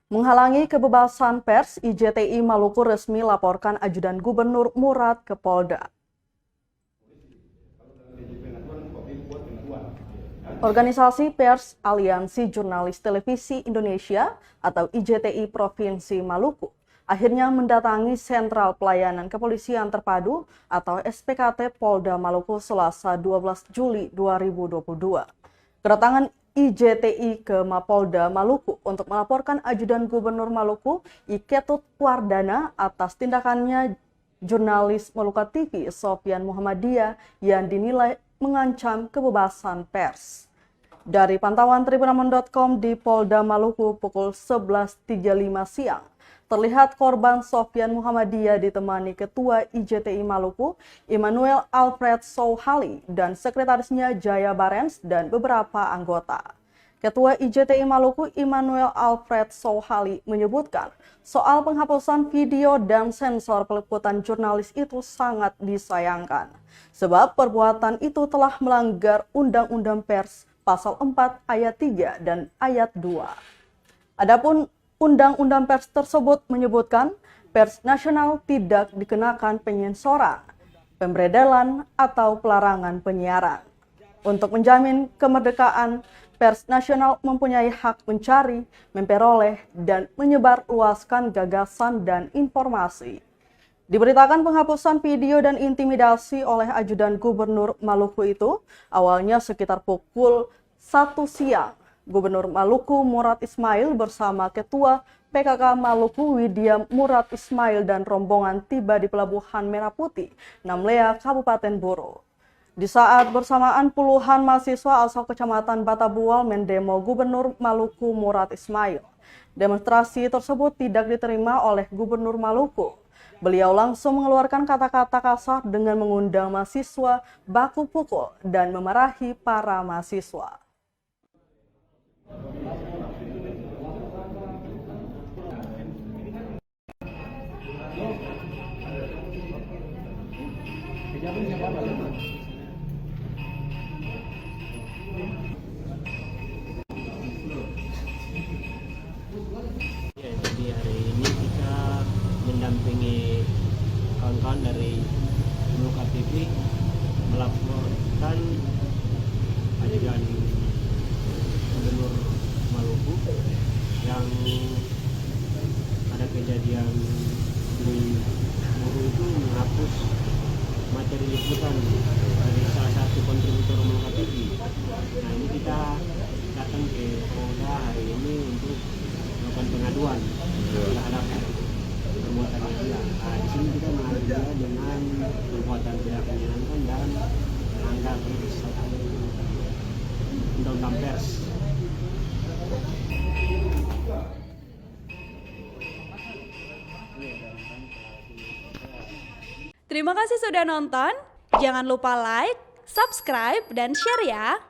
Menghalangi kebebasan pers, IJTI Maluku resmi laporkan ajudan Gubernur Murad ke Polda. Organisasi Pers Aliansi Jurnalis Televisi Indonesia atau IJTI Provinsi Maluku akhirnya mendatangi Sentral Pelayanan Kepolisian Terpadu atau SPKT Polda Maluku Selasa 12 Juli 2022. Kedatangan IJTI ke Mapolda Maluku untuk melaporkan ajudan Gubernur Maluku Iketut Wardana atas tindakannya jurnalis Maluka TV Sofyan Muhammadiyah yang dinilai mengancam kebebasan pers. Dari pantauan Tribunamon.com di Polda Maluku pukul 11.35 siang, terlihat korban Sofyan Muhammadiyah ditemani Ketua IJTI Maluku, Immanuel Alfred Souhali, dan Sekretarisnya Jaya Barens dan beberapa anggota. Ketua IJTI Maluku, Immanuel Alfred Souhali, menyebutkan soal penghapusan video dan sensor peliputan jurnalis itu sangat disayangkan, sebab perbuatan itu telah melanggar Undang-Undang Pers Pasal 4 Ayat 3 dan Ayat 2. Adapun Undang-Undang Pers tersebut menyebutkan pers nasional tidak dikenakan penyensoran, pemberedelan, atau pelarangan penyiaran. Untuk menjamin kemerdekaan, pers nasional mempunyai hak mencari, memperoleh, dan menyebarluaskan gagasan dan informasi. Diberitakan penghapusan video dan intimidasi oleh ajudan Gubernur Maluku itu awalnya sekitar pukul 1 siang. Gubernur Maluku Murad Ismail bersama Ketua PKK Maluku Widya Murad Ismail dan rombongan tiba di Pelabuhan Merah Putih, Namlea, Kabupaten Buru. Di saat bersamaan puluhan mahasiswa asal Kecamatan Batabual mendemo Gubernur Maluku Murad Ismail. Demonstrasi tersebut tidak diterima oleh Gubernur Maluku. Beliau langsung mengeluarkan kata-kata kasar dengan mengundang mahasiswa baku pukul dan memarahi para mahasiswa. Ya, jadi hari ini kita mendampingi kawan-kawan dari Maluka TV melaporkan ajudan Gubernur Maluku yang ada kejadian di Buru itu menghapus materi liputan dari salah satu kontributor Maluka TV. Nah, ini kita datang ke Polda hari ini untuk melakukan pengaduan terhadap perbuatan dia. Nah, di sini kita mengadu dia dengan perbuatan tidak menyenangkan dan melanggar Undang-Undang Pers. Terima kasih sudah nonton. Jangan lupa like, subscribe, dan share ya.